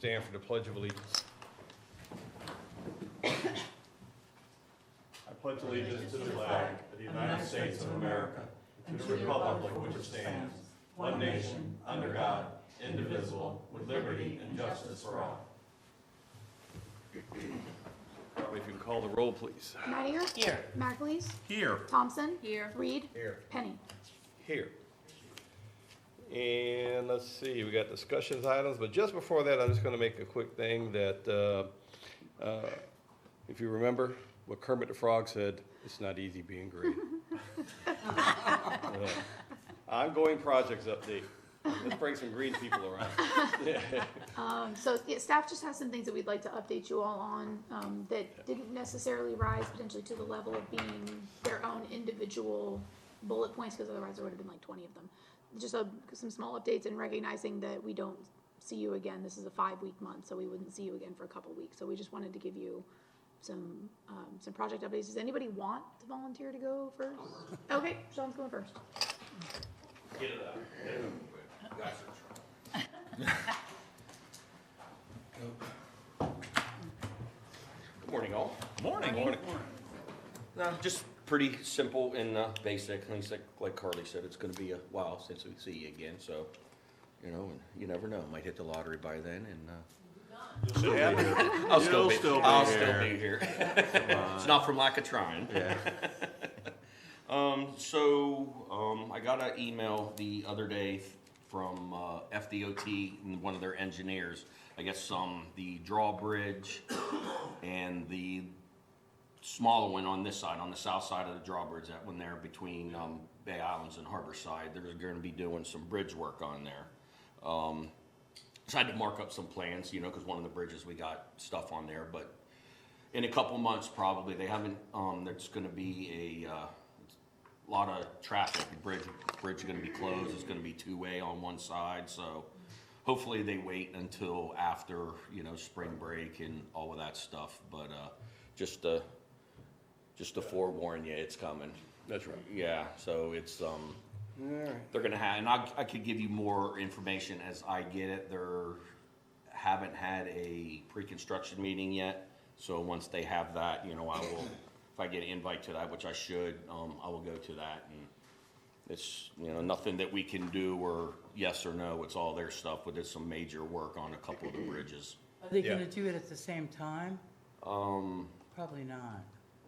stand for the Pledge of Allegiance. I pledge allegiance to the flag of the United States of America, and to the republic for which it stands, one nation, under God, indivisible, with liberty and justice for all. Probably if you can call the roll, please. Knightier? Here. McAleese? Here. Thompson? Here. Reed? Here. Penny? Here. And let's see, we got discussions items, but just before that, I'm just gonna make a quick thing that, if you remember what Kermit the Frog said, it's not easy being green. Ongoing projects update. Let's bring some green people around. So yeah, staff just has some things that we'd like to update you all on, that didn't necessarily rise potentially to the level of being their own individual bullet points, because otherwise there would have been like 20 of them. Just some small updates and recognizing that we don't see you again. This is a 5-week month, so we wouldn't see you again for a couple weeks. So we just wanted to give you some project updates. Does anybody want to volunteer to go first? Okay, Sean's going first. Get it out. Good morning, all. Morning. No, just pretty simple and basic. Like Carly said, it's going to be a while since we see you again. So, and you never know. Might hit the lottery by then, and I'll still be here. It's not from lack of trying. Yeah. I got an email the other day from FDOT and one of their engineers. I guess the drawbridge and the smaller one on this side, on the south side of the drawbridge, that one there between Bay Islands and Harborside, they're going to be doing some bridge work on there. So I had to mark up some plans, because one of the bridges we got stuff on there, but in a couple months probably, they haven't, there's going to be a lot of traffic. The bridge is going to be closed. It's going to be two-way on one side, so hopefully they wait until after, spring break and all of that stuff, but just to forewarn you, it's coming. That's right. Yeah, so it's, they're gonna have, and I could give you more information as I get it. Haven't had a pre-construction meeting yet, so once they have that, I will, if I get an invite to that, which I should, I will go to that, and it's, nothing that we can do or yes or no, it's all their stuff, but there's some major work on a couple of the bridges. Are they gonna do it at the same time? Probably not.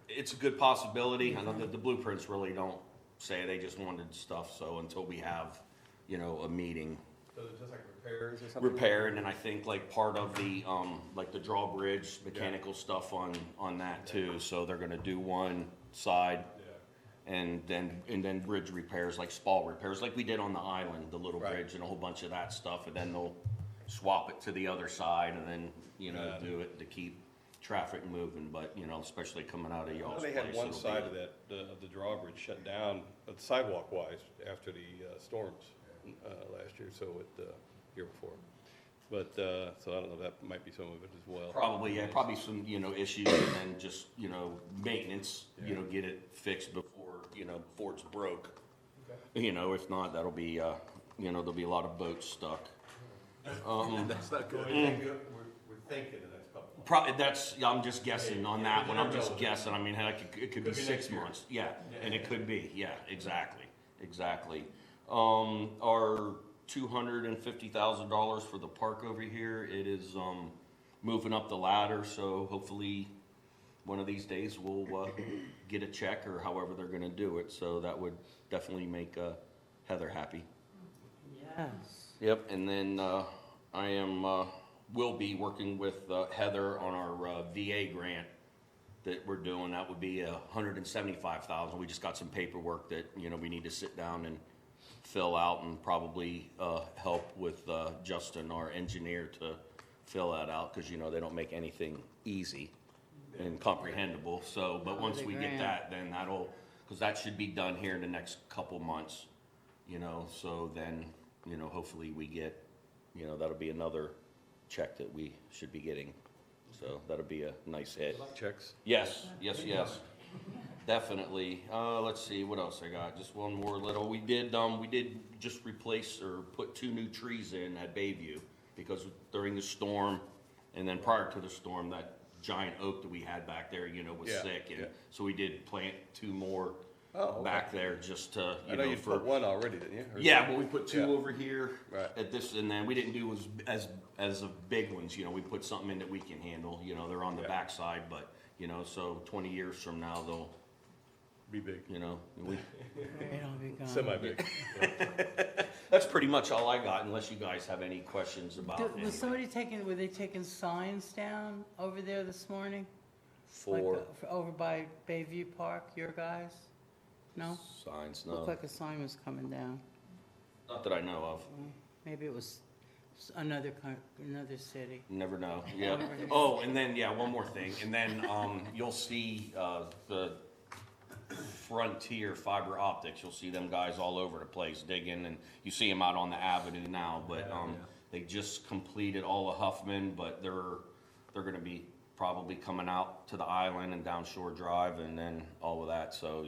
It's a good possibility. I know that the blueprints really don't say, they just wanted stuff, so until we have, a meeting. So it's just like repairs or something? Repair, and then I think like part of the, like the drawbridge, mechanical stuff on that too, so they're gonna do one side. And then bridge repairs, like spall repairs, like we did on the island, the little Right. bridge and a whole bunch of that stuff, and then they'll swap it to the other side and then, do it to keep traffic moving, but, especially coming out of y'all's They place. had one it'll side be- of that, of the drawbridge shut down, sidewalk wise, after the storms last year, year before. But, so I don't know, that might be some of it as well. Probably, yeah, probably some, issues and then just, maintenance, get it fixed before it's broke. If not, that'll be, there'll be a lot of boats stuck. That's not good. We're thinking the next couple. I'm just guessing on that one, I'm just guessing, I mean, heck, it could be 6 months, yeah, and it could be, yeah, exactly. Our $250,000 for the park over here, it is, moving up the ladder, so hopefully one of these days we'll, get a check or however they're gonna do it, so that would definitely make, Heather happy. Yes. Yep, and then, will be working with Heather on our VA grant that we're doing. That would be $175,000. We just got some paperwork that we need to sit down and fill out, and probably help with Justin, our engineer, to fill that out, because they don't make anything easy and comprehensible. So, but once we get that, then because that should be done here in the next couple months. So then hopefully we get that'll be another check that we should be getting, so that'll be a nice hit. Checks. Yes, definitely. Let's see, what else I got, just one more little, we did just replace or put 2 new trees in at Bayview. because during the storm, and then prior to the storm, that giant oak that we had back there, was Yeah, sick, and yeah. so we did plant 2 more Oh, okay. back there just to, I know you for. put one already, didn't you? Or- Yeah, but we put 2 Yeah. over here Right. at this, and then we didn't do as of big ones, we put something in that we can handle, they're on the Yeah. backside, but, so 20 years from now, they'll, Be big, we, It'll be gone. semi-big. that's pretty much all I got, unless you guys have any questions about it. Were they taking signs down over there this morning? For Over by Bayview Park, your guys? No? signs, no, Looked like a sign was coming down. not that I know of. Maybe it was another city. Never know. Yeah. Oh, and then one more thing, and then you'll see the Frontier Fiber Optics. You'll see them guys all over the place digging, and you see them out on the avenue now. But they just completed all of Huffman, but they're going to be probably coming out to the island and down Shore Drive, and then all of that. So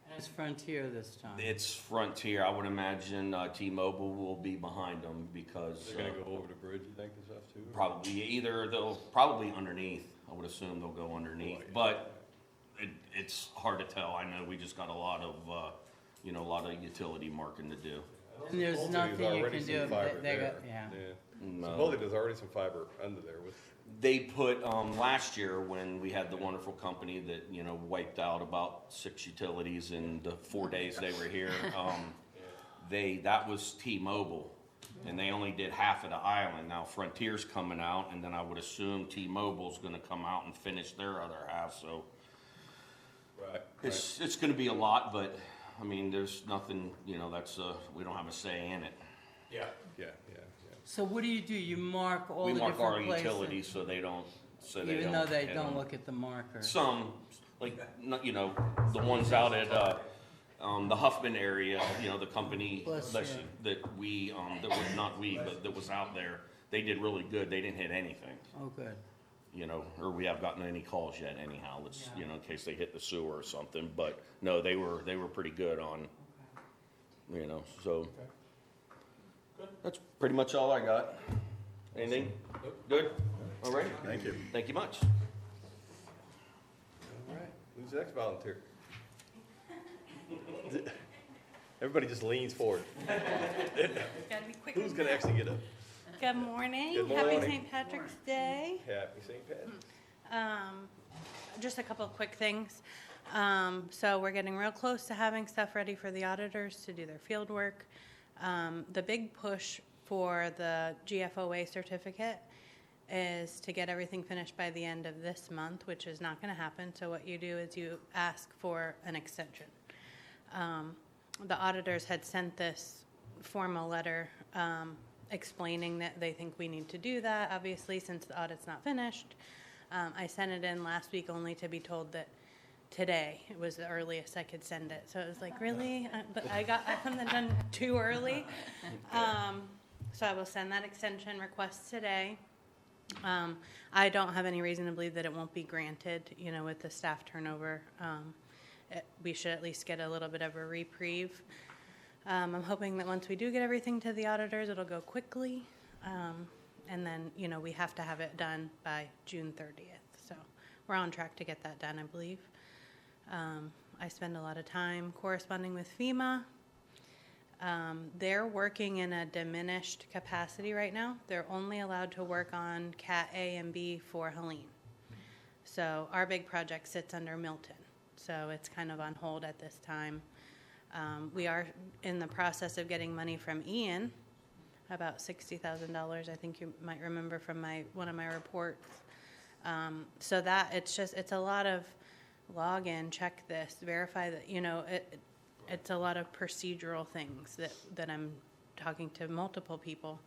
And it's Frontier this time. it's Frontier. I would imagine T-Mobile will be behind them because They're gonna go over the bridge, you think, and stuff too? probably they'll probably underneath. I would assume they'll go underneath, but it's hard to tell. I know we just got a lot of utility marking to do. And there's Supposedly nothing there's you already can some do. fiber They got, there. yeah. No. Supposedly there's already some fiber under there with, They put last year when we had the wonderful company that wiped out about 6 utilities in the 4 days they were here. That was T-Mobile, and they only did half of the island. Now Frontier's coming out, and then I would assume T-Mobile's going to come out and finish their other half. So right, it's going to be a lot, but I mean, there's nothing. That's we don't have a say in it. yeah. So what do? You mark all We the mark different our places? utilities so they don't. Even though they hit don't them. look at the marker. Some, like, the ones out at, the Huffman area, the company Bless that you. that we, that was not we, but that was out there, they did really good. They didn't hit anything, Oh, good. or we have gotten any calls yet anyhow. Let's, in case they hit the sewer or something. But no, they were pretty good on, so. That's pretty much all I got. Anything? Good? All right. Thank you. Thank you much. All right, who's the next volunteer? Everybody just leans forward. Gotta be quick. Who's gonna actually get up? Good morning. Good Happy morning. St. Patrick's Day. Happy St. Patrick's. Just a couple of quick things. So we're getting real close to having stuff ready for the auditors to do their field work. The big push for the GFOA certificate is to get everything finished by the end of this month, which is not going to happen. So what you do is you ask for an extension. The auditors had sent this formal letter explaining that they think we need to do that, obviously, since the audit's not finished. I sent it in last week only to be told that today it was the earliest I could send it. So it was like, really? But I got something done too early. So I will send that extension request today. I don't have any reason to believe that it won't be granted, with the staff turnover. We should at least get a little bit of a reprieve. I'm hoping that once we do get everything to the auditors, it'll go quickly. And then, we have to have it done by June 30th. So we're on track to get that done, I believe. I spend a lot of time corresponding with FEMA. They're working in a diminished capacity right now. They're only allowed to work on Cat A and B for Helene. So our big project sits under Milton. So it's kind of on hold at this time. We are in the process of getting money from Ian, about $60,000. I think you might remember from one of my reports. So that it's a lot of log in, check this, verify that, it's a lot of procedural things that I'm talking to multiple people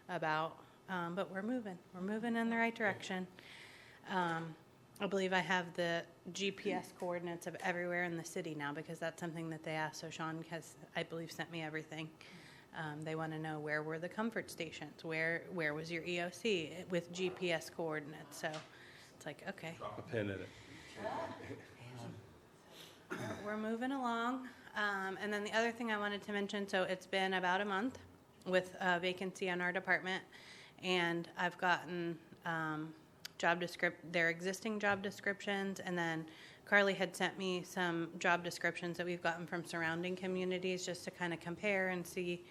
about. But we're moving in the right direction. I believe I have the GPS coordinates of everywhere in the city now because that's something that they asked. So Sean has, I believe, sent me everything. They want to know where were the comfort stations, where was your EOC with GPS coordinates. So it's like, okay. Drop a pin in it. We're moving along. And then the other thing I wanted to mention, so it's been about a month with a vacancy on our department, And I've gotten their existing job descriptions, and then Carly had sent me some job descriptions that we've gotten from surrounding communities just to kind of compare and see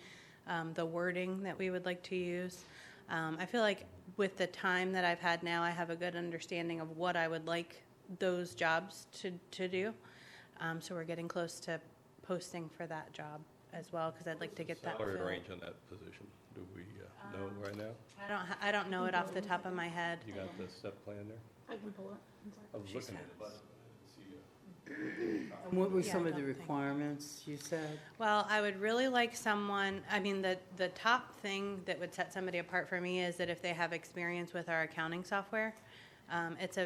the wording that we would like to use. I feel like with the time that I've had now, I have a good understanding of what I would like those jobs to do. So we're getting close to posting for that job as well, because I'd like to get that Salary filled. range on that position, do we know right now? I don't know it off the top of my head. You got the step plan there? I can pull it. I'm sorry. I was She looking said. at it, but I And what were Yeah, some I of the don't think- requirements you said? Well, I would really like someone, I mean, the top thing that would set somebody apart for me is that if they have experience with our accounting software. It's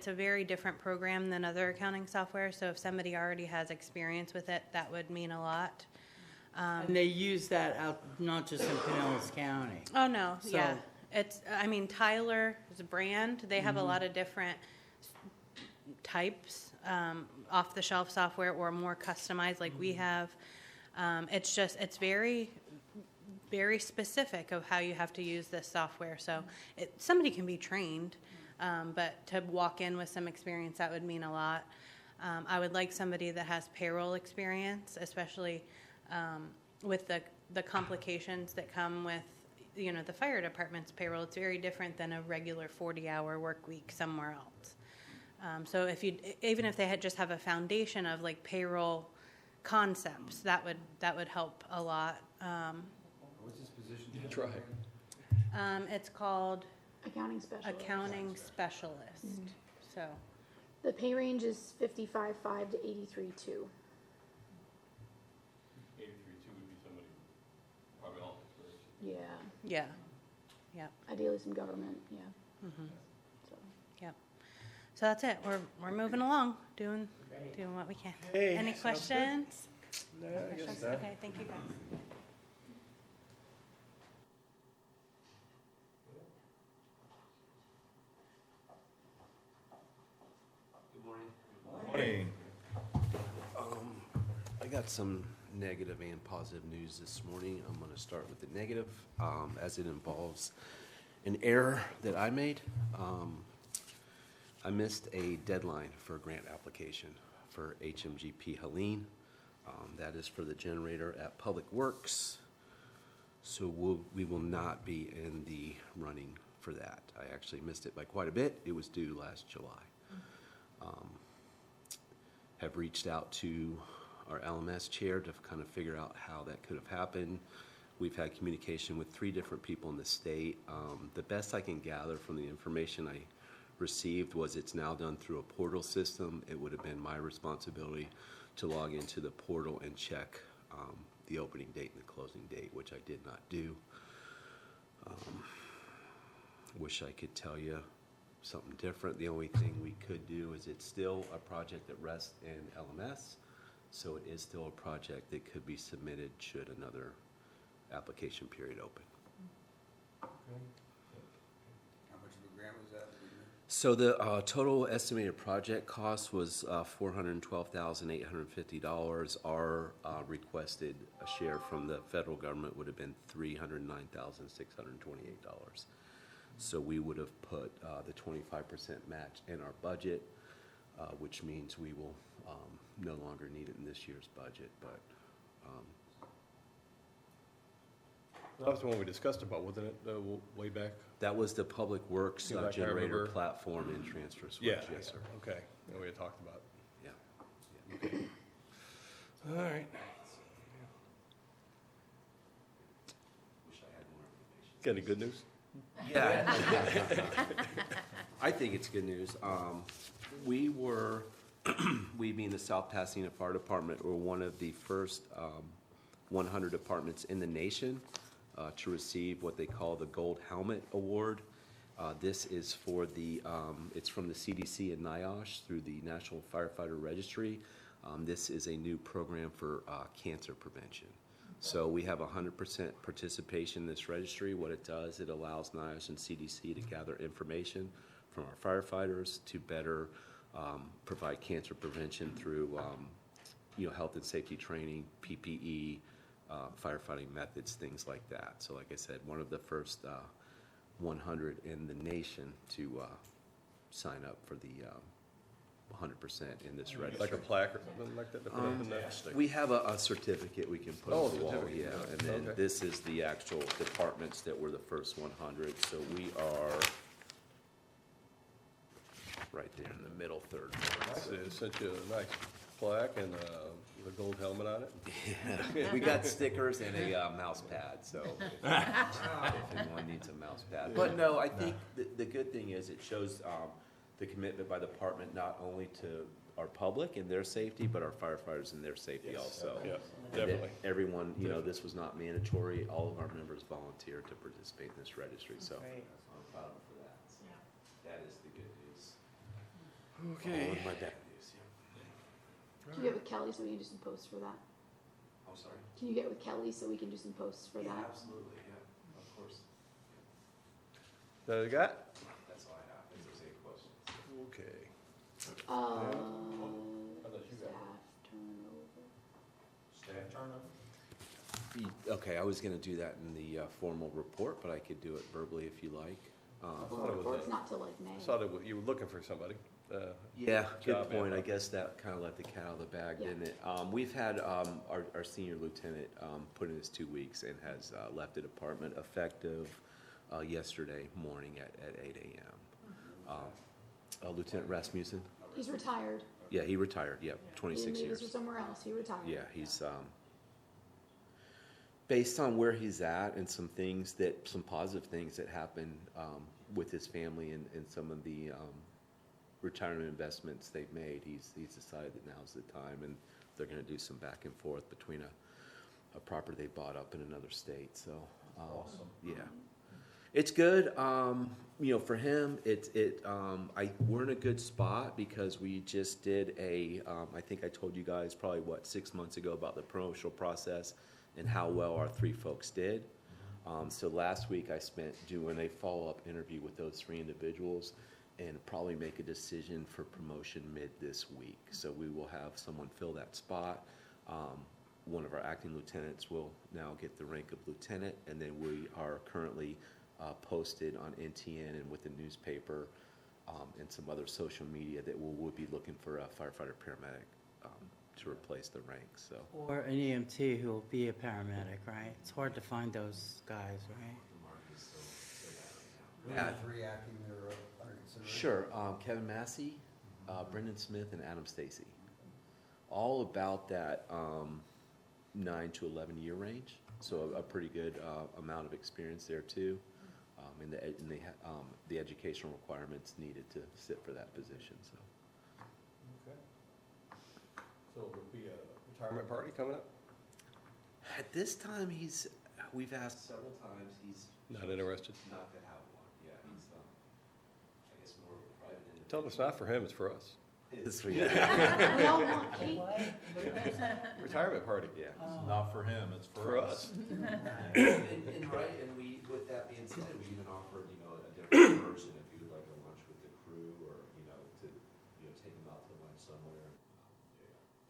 a very different program than other accounting software, so if somebody already has experience with it, that would mean a lot. And they use that out, not just in Pinellas County. Oh, no, So- yeah. Tyler is a brand. They have a lot of different types, off-the-shelf software or more customized like we have. It's very, very specific of how you have to use this software. So somebody can be trained, but to walk in with some experience, that would mean a lot. I would like somebody that has payroll experience, especially with the complications that come with, the fire department's payroll. It's very different than a regular 40-hour work week somewhere else. So even if they had just have a foundation of like payroll concepts, that would help a lot. What's this position? Try. It's called Accounting specialist. accounting specialist. So The pay range is 55.5 to 83.2. 83.2 would be somebody, probably all experience. Yeah, yeah, ideally some government, yeah. So, so that's it. We're moving along, doing what we can. Hey, Any sounds good. questions? No, I guess not. Okay, thank you guys. Morning. I got some negative and positive news this morning. I'm going to start with the negative, as it involves an error that I made. I missed a deadline for a grant application for HMGP Helene. That is for the generator at Public Works. So we will not be in the running for that. I actually missed it by quite a bit. It was due last July. Have reached out to our LMS chair to kind of figure out how that could have happened. We've had communication with 3 different people in the state. The best I can gather from the information I received was it's now done through a portal system. It would have been my responsibility to log into the portal and check the opening date and the closing date, which I did not do. Wish I could tell you something different. The only thing we could do is it's still a project that rests in LMS, so it is still a project that could be submitted should another application period open. How much of a grant was that? So the total estimated project cost was $412,850. Our requested share from the federal government would have been $309,628. So we would have put the 25% match in our budget, which means we will no longer need it in this year's budget. But That was the one we discussed about, wasn't it, way back? that was the Public Works Yeah, like I generator remember. platform and transfer switch. Yeah. Yes, sir. Okay, that we had talked about. Yeah. All right. Wish I had more information. Got any good news? Yeah. I think it's good news. We being the South Pasadena Fire Department, were one of the first 100 departments in the nation to receive what they call the Gold Helmet Award. This is for it's from the CDC and NIOSH through the National Firefighter Registry. This is a new program for cancer prevention. So we have 100% participation in this registry. What it does, it allows NIOSH and CDC to gather information from our firefighters to better provide cancer prevention through health and safety training, PPE, firefighting methods, things like that. So like I said, one of the first 100 in the nation to sign up for the 100% in this registry. Like a plaque or something like that to put up in that? We have a certificate we can put Oh, on the wall, certificate, yeah, yeah. and then Okay. this is the actual departments that were the first 100, so we are right there in the middle third. They sent you a nice plaque and the gold helmet on it. We got stickers and a mouse pad, so if anyone needs a mouse pad. But no, I think the good thing is it shows the commitment by the department not only to our public and their safety, but our firefighters and their safety also. Yeah, And that definitely. everyone, you know, this was not mandatory. All of our members volunteered to participate in this registry, so Great. I'm proud of them for that. So that is the good news. Okay. My bad news, yeah. Can you get with Kelly so we can do some posts for that? I'm sorry. Can you get with Kelly so we can do some posts for Yeah, that? absolutely, yeah, of course. That all you got? That's all I have, if there's any questions. Okay. Uh, Unless you got staff turnover. Staff turnover? Okay, I was gonna do that in the formal report, but I could do it verbally if you like. thought it was Or it's not till like May. I saw that you were looking for somebody. Yeah, good Job, point. man. I guess that kind of let the cat out of the bag, Yeah. didn't it? We've had our senior lieutenant put in his 2 weeks and has left the department effective yesterday morning at 8 a.m. Lieutenant Rasmussen? He's retired. Yeah, he retired, yep, He 26 didn't leave us years. for somewhere else. He retired. Yeah, he's, based on where he's at and some things that, some positive things that happened with his family and some of the retirement investments they've made, he's decided that now's the time, and they're gonna do some back and forth between a property they bought up in another state, so. Awesome. Yeah. It's good, you know, for him, we're in a good spot because we just did I think I told you guys probably, 6 months ago about the promotional process and how well our 3 folks did. So last week I spent doing a follow-up interview with those 3 individuals and probably make a decision for promotion mid this week. So we will have someone fill that spot. One of our acting lieutenants will now get the rank of lieutenant, and then we are currently posted on NTN and with the newspaper and some other social media that we'll be looking for a firefighter paramedic to replace the rank, so. Or an EMT who will be a paramedic, right? It's hard to find those guys, right? We have 3 acting that are under consideration. Sure, Kevin Massey, Brendan Smith, and Adam Stacy. All about that 9 to 11 year range, so a pretty good amount of experience there too. And the educational requirements needed to sit for that position, so. Okay. So there'll be a retirement party coming up? At this time, we've asked several times, he's Not interested? not to have one, yeah, he's, I guess more of a private individual. Tell them it's not for him, it's for us. It's We all want cake. Retirement party. Yeah. It's not for him, it's For us. And right, and with that being said, we even offered, you know, a different version if you would like a lunch with the crew or, you know, to, you know, take them out to lunch somewhere.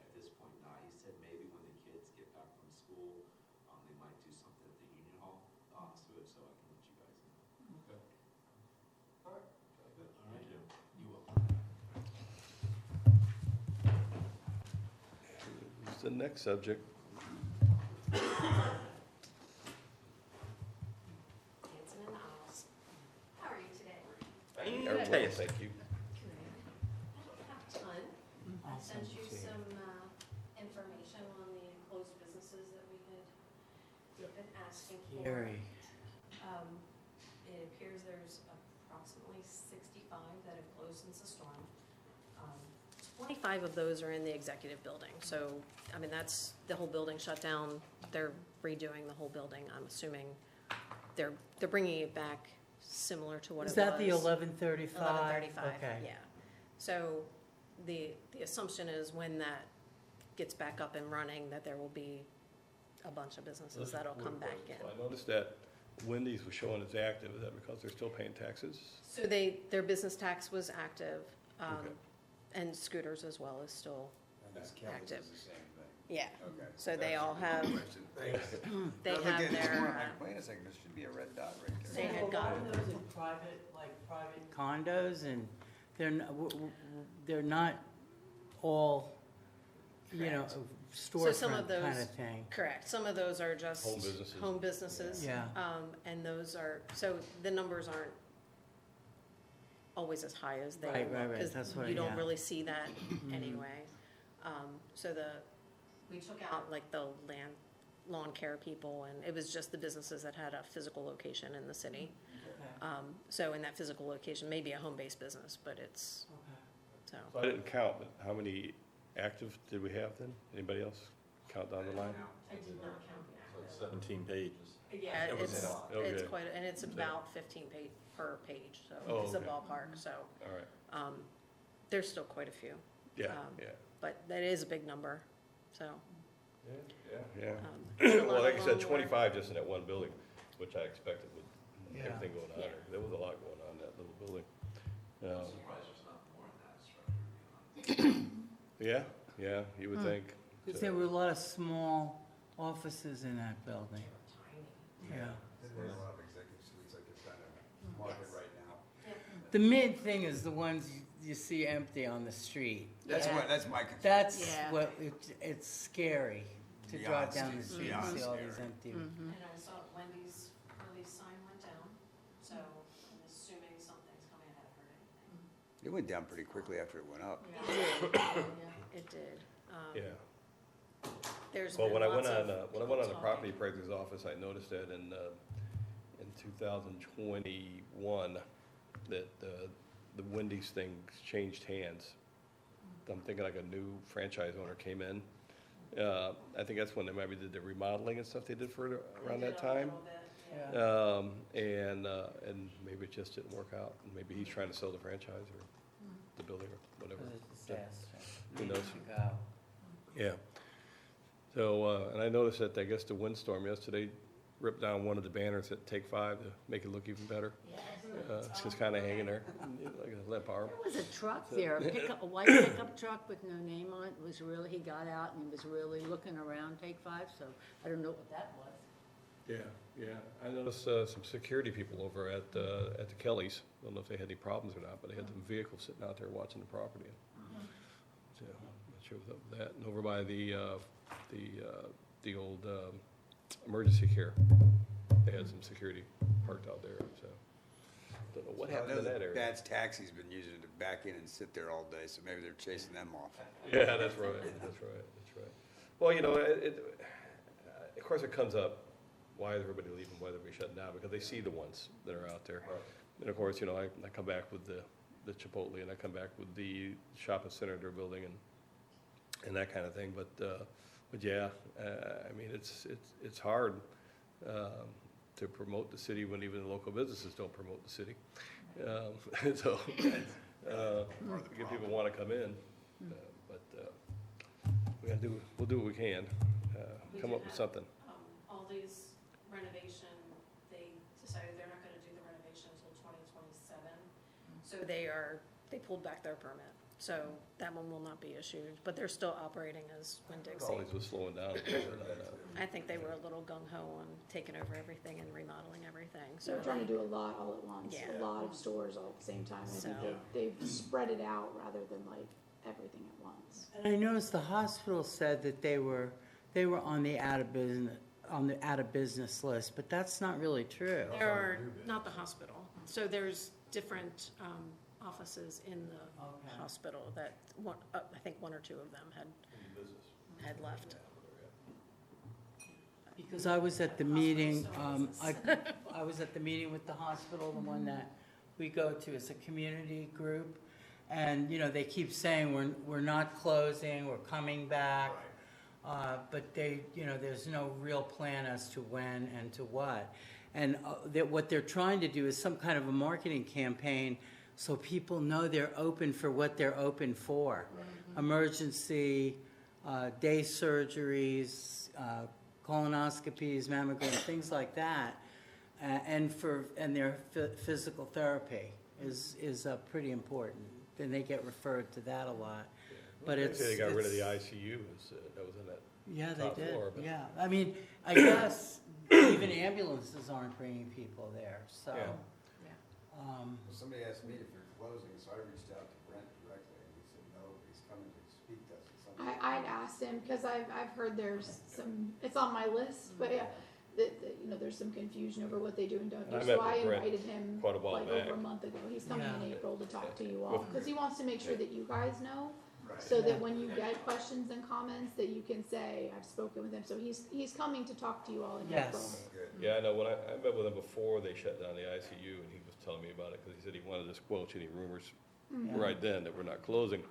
At this point, not. He said maybe when the kids get back from school, they might do something at the Union Hall, so I can let you guys know. Okay. All right. Thank you. You will. What's the next subject? Dancing in the aisles. How are you today? Everyone, thank you. I don't have a ton. I sent you Awesome. some information on the closed businesses that we've been asking for. Gary. It appears there's approximately 65 that have closed since the storm. 25 of those are in the executive building, so, I mean, that's, the whole building shut down. They're redoing the whole building. I'm assuming they're bringing it back similar to what it was. Is that the 1135? 1135, Okay. yeah. So the assumption is when that gets back up and running, that there will be a bunch of businesses that'll come back in. I noticed that Wendy's was showing as active. Is that because they're still paying taxes? So their business tax was active, Okay. and scooters as well is still And Kelly's active. is the same thing. Yeah, Okay. so they all have, they have their, Wait a second, there should be a red dot right they there. had A lot gotten, of those are private condos, and they're not all, you know, so some of storefront those. kind of thing. Correct, some of those are just. Home businesses. Home businesses. Yeah. And those are, so the numbers aren't always as high as they Right, right, look, right, that's what, you don't yeah. really see that anyway. So we took out like the lawn care people, and it was just the businesses that had a physical location in the city. So in that physical location, maybe a home-based business, but it's, so. So I didn't count, but how many active did we have then? Anybody else count down the line? I did not count the active. 17 pages. Yeah, It was it's, a lot. it's Okay. quite, and it's about 15 per page, so Oh, it's a okay. ballpark, so, All right, there's still quite a few, yeah, Um, yeah. but that is a big number, so. Yeah. a lot Well, like of I said, them were- 25 just in that one building, which I expected with Yeah. everything going on Yeah. there. There was a lot going on in that little building. Yeah, yeah, you would think. Because there were a lot of small offices in that building, yeah. There's a lot of executive suites, like it's kind of market right now. The mid thing is the ones you see empty on the street. That's Yeah. that's my concern. That's Yeah. what, it's scary to drive Beyond down the scary. street and see Beyond all these scary. empty. And I saw Wendy's release sign went down, so I'm assuming something's coming. I haven't heard anything. It went down pretty quickly after it went up. It did. Yeah. There's Well, been when I went lots on, of when I went on the people property talking. appraiser's office, I noticed that in 2021, that the Wendy's thing changed hands. I'm thinking like a new franchise owner came in. I think that's when they maybe did the remodeling and stuff they did for it around that time. Yeah. And maybe it just didn't work out. Maybe he's trying to sell the franchise or the building or whatever. It was a disaster. Who knows? To go. Yeah. So, and I noticed that, I guess the windstorm yesterday ripped down one of the banners at Take 5 to make it look even better. It's just kind of hanging there, like a limp arm. There was a truck there, a white pickup truck with no name on it. It was really, he got out and he was really looking around Take 5, so I don't know what that was. Yeah. I noticed some security people over at the Kellys. I don't know if they had any problems or not, but they had some vehicles sitting out there watching the property. So, I'm not sure what's up with that. And over by the old emergency care, they had some security parked out there, so. Don't know what happened in that area. Bad's Taxi's been using it to back in and sit there all day, so maybe they're chasing them off. Yeah, that's right. Well, you know, of course it comes up, why is everybody leaving, why are they shutting down? Because they see the ones that are out there. And of course, you know, I come back with the Chipotle, and I come back with the shopping center they're building and that kind of thing. But yeah, I mean, it's hard to promote the city when even the local businesses don't promote the city. So, get people want to come in, but we'll do what we can, come up with something. Aldi's renovation, they decided they're not gonna do the renovation until 2027. So they pulled back their permit, so that one will not be issued, but they're still operating as Winn-Dixie. Always was slowing down. I think they were a little gung-ho on taking over everything and remodeling everything, so. So we're trying to do a lot all at once, Yeah. a lot of stores all at the same time. I think So- they've spread it out rather than like everything at once. And I noticed the hospital said that they were on the out of business list, but that's not really true. There are, not the hospital, so there's different offices in the Okay. hospital that, I think one or two of them had left. Because I was at the meeting, I was at the meeting with the hospital, the one that we go to as a community group. And, you know, they keep saying, we're not closing, we're coming back. But there's no real plan as to when and to what. And what they're trying to do is some kind of a marketing campaign so people know they're open for what they're open for. Emergency, day surgeries, colonoscopies, mammograms, things like that. And their physical therapy is pretty important. Then they get referred to that a lot. But They got rid of the ICU, that was in that Yeah, they top did, floor, but- yeah. I mean, I guess even ambulances aren't bringing people there, so. Yeah. um, Well, somebody asked me if they're closing, so I reached out to Brent directly, and he said, no, he's coming to speak to us at some point. I'd asked him, because I've heard there's some, it's on my list, but yeah, you know, there's some confusion over what they do and don't do. I met So I with Brent invited him quite a while like back. over a month ago. He's coming in Yeah. April to talk to you all, because he wants to make sure that you guys know, Right. so that when you get questions and comments, that you can say, I've spoken with him. So he's coming to talk to you all in Yes. April. Good. Yeah, I know, when I met with him before they shut down the ICU, and he was telling me about it, because he said he wanted to squelch any rumors Mm-hmm. Yeah. right then that we're not closing.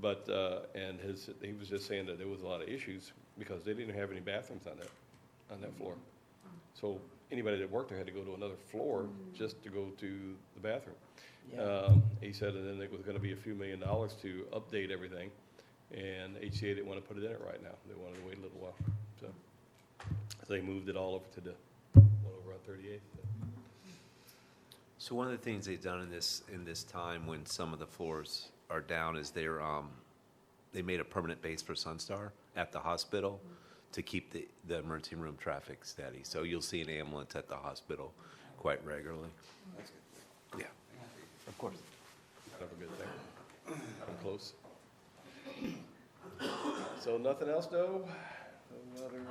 But, and he was just saying that there was a lot of issues, because they didn't have any bathrooms on that floor. So anybody that worked there had to go to another floor just to go to the bathroom. Yeah. He said, and then it was gonna be a few $1 million to update everything, and HCA didn't wanna put it in it right now, they wanted to wait a little while, so. So they moved it all over to the one over on 38th. So one of the things they've done in this time when some of the floors are down is they made a permanent base for Sunstar at the hospital to keep the emergency room traffic steady. So you'll see an ambulance at the hospital quite regularly. That's good. Yeah, of course. Kind of a good thing. I'm close. So nothing else, though? No other,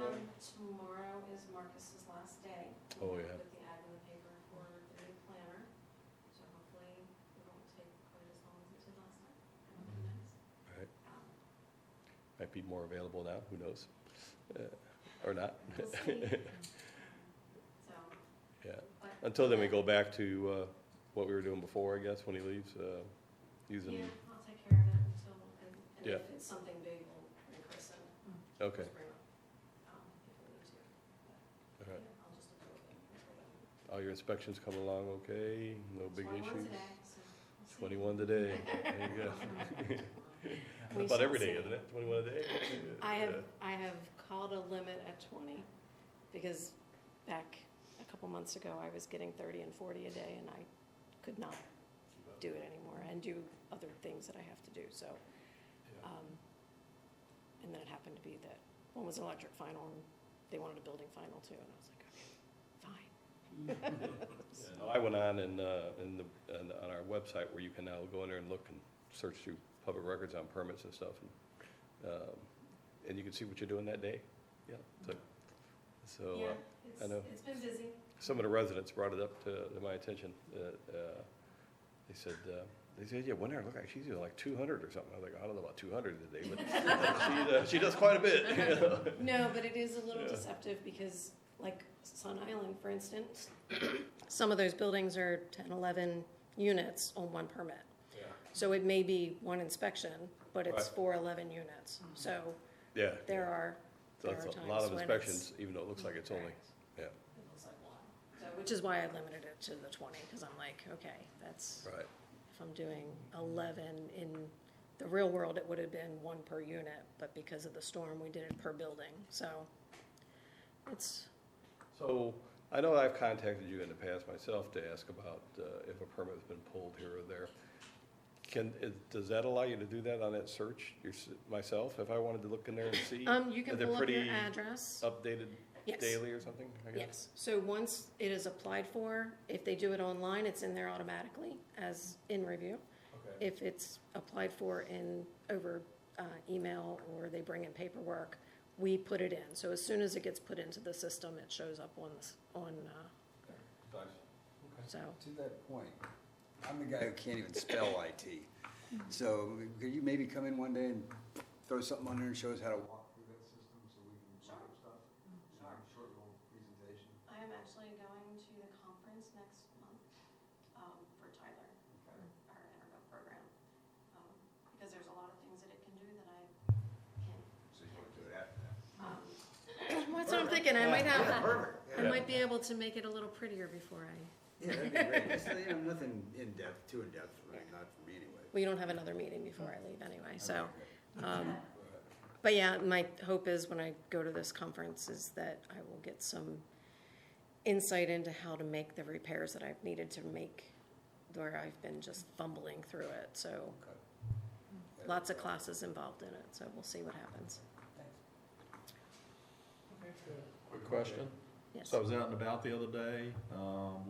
Tomorrow is Marcus's last day. Oh, yeah. With the ad in the paper for the new planner, so hopefully it won't take quite as long as it did last time. That'll be nice. Right. Um, Might be more available now, who knows? Or not. We'll see. So, Yeah. but. Until then, we go back to what we were doing before, I guess, when he leaves, using, Yeah, I'll take care of it until, and Yeah. if it's something big, we'll bring Chris in. okay. Just bring him, if we need to. But, All right. yeah, I'll just approve it until then. All your inspections coming along okay? No big 21 issues? today, so we'll see. 21 today, there you go. We About shall every day, see. isn't it? 21 a day? I have called a limit at 20, because back a couple months ago, I was getting 30 and 40 a day, and I could not do it anymore, and do other things that I have to do, so. And then it happened to be that one was an electric final, and they wanted a building final too, and I was like, okay, fine. Yeah, no, I went on on our website where you can now go in there and look and search through public records on permits and stuff, and you can see what you're doing that day. Yeah, so Yeah, I know. it's been busy. Some of the residents brought it up to my attention. They said, yeah, when I look, she's doing like 200 or something. I was like, I don't know about 200 a day, but she does quite a bit. You know? No, but it is a little Yeah. deceptive, because like Sun Island, for instance, some of those buildings are 10, 11 units on one permit. Yeah. So it may be one inspection, but it's Right. for 11 units. So Yeah. there are So there it's are a lot times of when inspections, even though it looks like it's only, yeah, It looks like one. So, which is why I limited it to the 20, because I'm like, okay, that's, right. if I'm doing 11 in the real world, it would have been one per unit, but because of the storm, we did it per building. So it's, So I know I've contacted you in the past myself to ask about if a permit's been pulled here or there. Does that allow you to do that on that search myself, if I wanted to look in there and see? you can Are they pull up your pretty address. Updated Yes. daily or something, I guess? Yes, so once it is applied for, if they do it online, it's in there automatically as in review. Okay. If it's applied for over email, or they bring in paperwork, we put it in. So as soon as it gets put into the system, it shows up Nice. so. To that point, I'm the guy who can't even spell IT. So could you maybe come in one day and throw something on there and show us how to walk through that system so we can Sure. learn stuff? Sure. Short little presentation. I am actually going to the conference next month for Tyler, for our Intergo program, because there's a lot of things that it can do that I can't. So you want to do it after that? That's what I'm thinking, I might have, Perfect. I might be able to make it a little prettier before I, Yeah, that'd be great. Just, nothing too in depth, right? Not for me anyway. we don't have another meeting before I leave anyway, so. But yeah, my hope is when I go to this conference is that I will get some insight into how to make the repairs that I've needed to make, where I've been just fumbling through it, so. Lots of classes involved in it, so we'll see what happens. Quick question. Yes. So I was out and about the other day,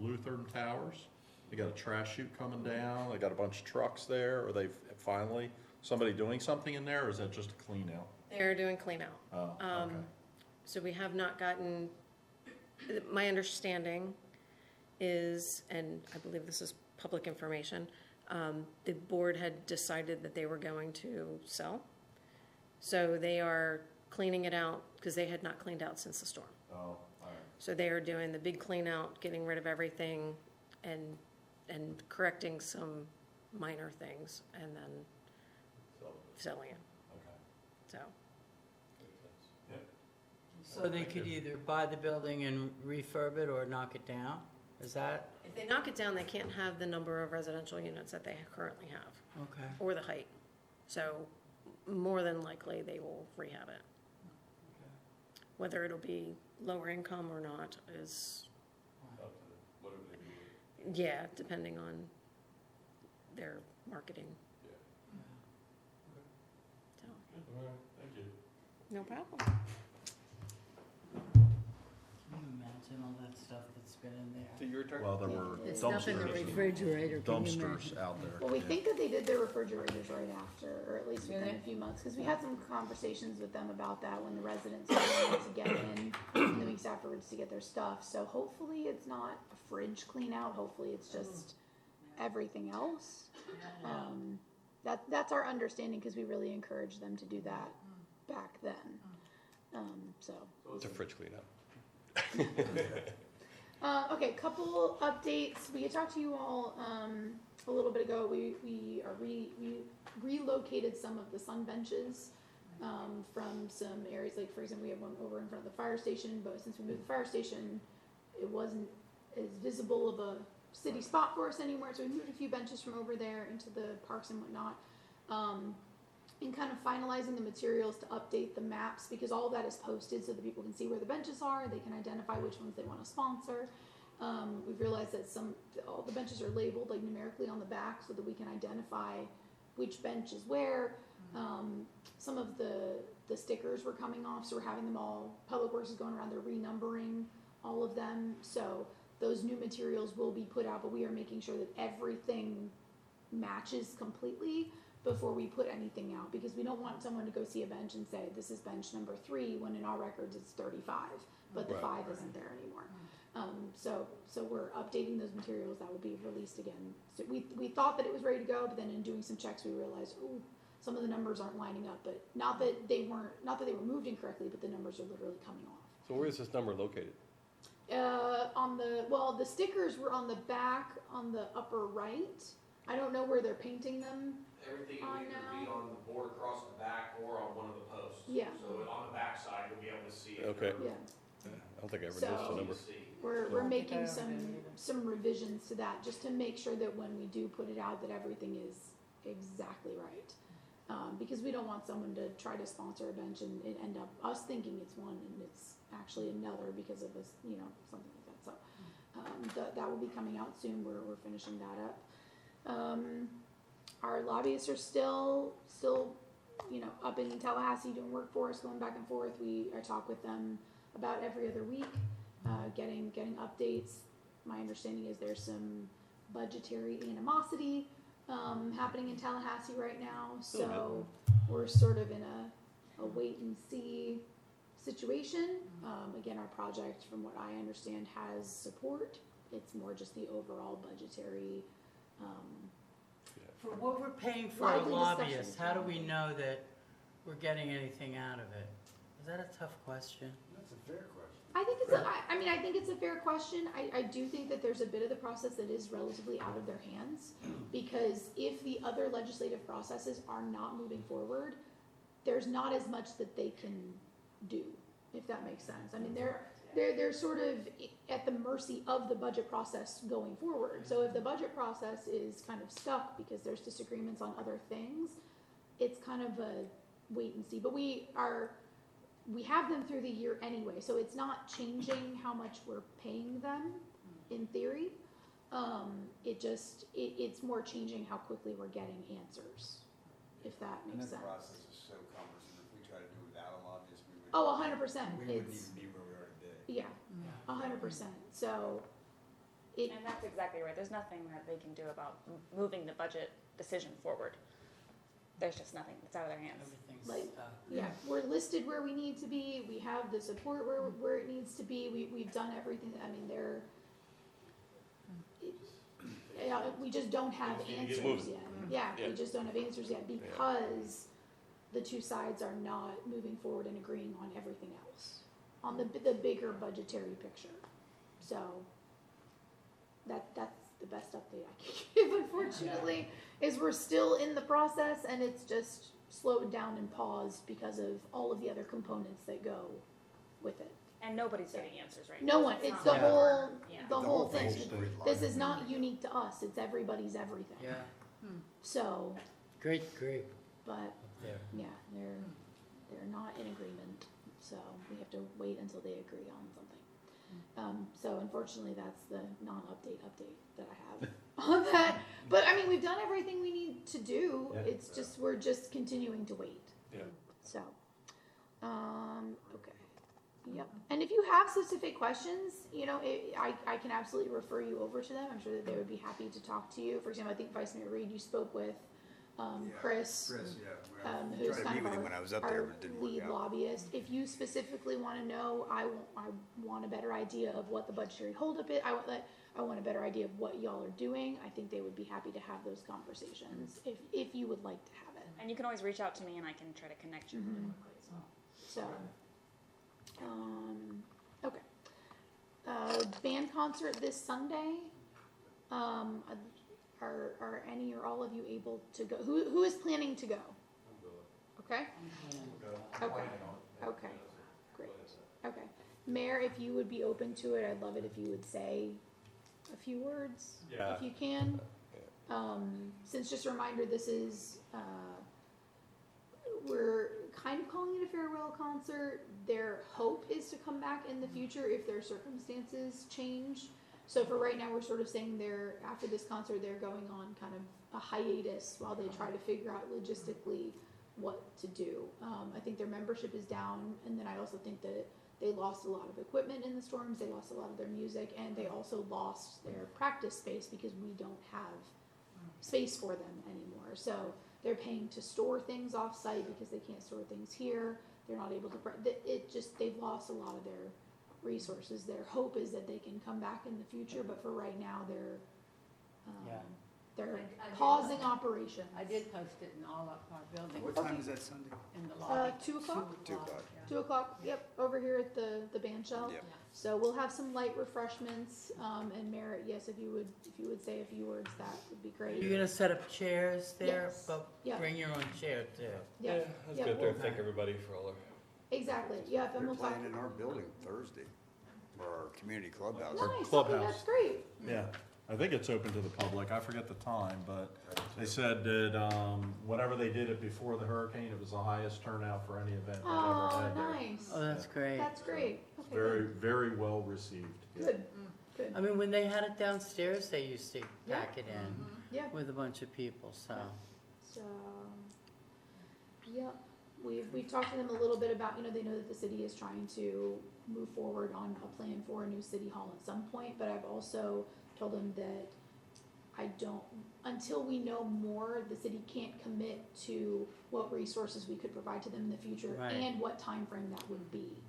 Lutheran Towers, they got a trash chute coming down, they got a bunch of trucks there, are they finally, somebody doing something in there, or is that just a clean out? They're doing clean out. Oh, okay. So we have not gotten, my understanding is, and I believe this is public information, the board had decided that they were going to sell. So they are cleaning it out because they had not cleaned out since the storm. Oh, all right. So they are doing the big clean out, getting rid of everything and correcting some minor things and then selling it, Okay. so. So they could either buy the building and refurb it or knock it down? Is that, If they knock it down, they can't have the number of residential units that they currently have, okay. or the height. So more than likely, they will rehab it. Whether it'll be lower income or not is, yeah, depending on their marketing. So, All right, thank you. no problem. Can you imagine all that stuff that's been in there? To your turn? Well, there were There's stuff in the refrigerator, can you imagine? out there. Well, we think that they did their refrigerators right after, or at least within Really? a few months, because we had some conversations with them about that when the residents wanted to get in, and the weeks afterwards to get their stuff. So hopefully it's not a fridge clean out, hopefully it's just everything else. That's our understanding, because we really encouraged them to do that back then. So. It's a fridge cleanup. Okay, couple updates. We had talked to you all a little bit ago. We relocated some of the sun benches from some areas. Like, for example, we have one over in front of the fire station, but since we moved the fire station, it wasn't as visible of a city spot for us anymore. So we moved a few benches from over there into the parks and whatnot. And kind of finalizing the materials to update the maps, because all of that is posted so that people can see where the benches are. They can identify which ones they want to sponsor. We've realized that all the benches are labeled like numerically on the back so that we can identify which bench is where. Some of the stickers were coming off, so we're having them all, Public Works is going around, they're renumbering all of them. So those new materials will be put out, but we are making sure that everything matches completely before we put anything out, because we don't want someone to go see a bench and say, this is bench number 3, when in our records it's 35, but the Right. 5 isn't there anymore. So we're updating those materials. That will be released again. So we thought that it was ready to go, but then in doing some checks, we realized, ooh, some of the numbers aren't lining up, but not that they were moved incorrectly, but the numbers are literally coming off. So where is this number located? The stickers were on the back, on the upper right. I don't know where they're painting them. Everything will either be on the board across the back or on one of the posts. Yeah. So on the back side, you'll be able to see it. Okay. Yeah. I don't think I ever So- noticed the number. We're Don't think I making ever did either. some revisions to that, just to make sure that when we do put it out, that everything is exactly right. Because we don't want someone to try to sponsor a bench and it end up us thinking it's one and it's actually another because of this, something like that. So that will be coming out soon. We're finishing that up. Our lobbyists are still up in Tallahassee doing work for us, going back and forth. I talk with them about every other week, getting updates. My understanding is there's some budgetary animosity happening in Tallahassee right now, so we're sort of in a wait and see situation. Again, our project, from what I understand, has support. It's more just the overall budgetary. For what we're paying for a Lively lobbyist, discussion. how do we know that we're getting anything out of it? Is that a tough question? That's a fair question. I think I think it's a fair question. I do think that there's a bit of the process that is relatively out of their hands, because if the other legislative processes are not moving forward, there's not as much that they can do, if that makes sense. I mean, they're sort of at the mercy of the budget process going forward. So if the budget process is kind of stuck because there's disagreements on other things, it's kind of a wait and see. But we have them through the year anyway, so it's not changing how much we're paying them in theory. It's more changing how quickly we're getting answers, if that And makes that sense. process is so cumbersome. If we try to do it without a lobbyist, we would Oh, 100%. We wouldn't It's, even be where we are today. yeah, 100%. So, it, And that's exactly right. There's nothing that they can do about moving the budget decision forward. There's just nothing. It's out of their hands. Everything's, Like, yeah, we're listed where we need to be. We have the support where it needs to be. We've done everything. I mean, yeah, we just don't have Just need to get answers moving. yet. Yeah, Yeah. we just don't have answers yet because the two sides are not moving forward and agreeing on everything else, on the bigger budgetary picture. So that's the best update I can give, unfortunately, is we're still in the process and it's just slowed down and paused because of all of the other components that go with it. And nobody's getting answers right No now. one, it's not the like- whole, Yeah. the whole thing. thing's gridlocked. This is not unique to us, it's everybody's everything. yeah, So, great group but, up there. yeah, they're not in agreement, so we have to wait until they agree on something. So unfortunately, that's the non-update update that I have on that. But I mean, we've done everything we need to do, Yeah. it's just, we're just continuing to wait. Yeah. So, okay. Yep. And if you have specific questions, you know, I can absolutely refer you over to them. I'm sure that they would be happy to talk to you. For example, I think Vice Mayor Reed, you spoke with Chris, Chris, yeah. who's Tried to kind meet of with him our, when I was up there, our but it didn't work lead out. lobbyist. If you specifically want to know, I want a better idea of what the budgetary holdup is. I want a better idea of what y'all are doing. I think they would be happy to have those conversations if you would like to have it. And you can always reach out to me and I can try to connect you really Mhm. quickly as well. So, okay. Band concert this Sunday. Are any or all of you able to go? Who is planning to go? Okay. Okay. Okay. Great. Okay. Mayor, if you would be open to it, I'd love it if you would say a few words, Yeah. if you can. Since just a reminder, this is, we're kind of calling it a farewell concert. Their hope is to come back in the future if their circumstances change. So for right now, we're sort of saying after this concert, they're going on kind of a hiatus while they try to figure out logistically what to do. I think their membership is down, and then I also think that they lost a lot of equipment in the storms, they lost a lot of their music, and they also lost their practice space because we don't have space for them anymore. So they're paying to store things off-site because they can't store things here. They're not able to, they've lost a lot of their resources. Their hope is that they can come back in the future, but for right now, they're I did- pausing operations. I did post it in all of our buildings, What time is that Sunday? in the lobby. 2 o'clock? 2 o'clock. 2 o'clock, yep, over here at the band shell. Yep. So we'll have some light refreshments, and Merritt, yes, if you would say a few words, that would be great. You're gonna set up chairs there, Yes. but Yeah. bring your own chair too. Yeah, I was yeah, good there. well, Thank everybody for all their. exactly, yeah, and They're we'll talk. playing in our building Thursday, or our community clubhouse. Nice, okay, clubhouse. that's great. Yeah, I think it's open to the public. I forget the time, but they said that, whenever they did it before the hurricane, it was the highest turnout for any event they've ever Oh, had there. nice. Oh, that's great. That's great. It's Okay, very, good. very well received. Good, good. I mean, when they had it downstairs, they used to pack it in Yeah, with a bunch of people, so. so, yep, we've talked to them a little bit about, they know that the city is trying to move forward on a plan for a new city hall at some point, but I've also told them that until we know more, the city can't commit to what resources we could provide to them in the future Right. and what time frame that would be.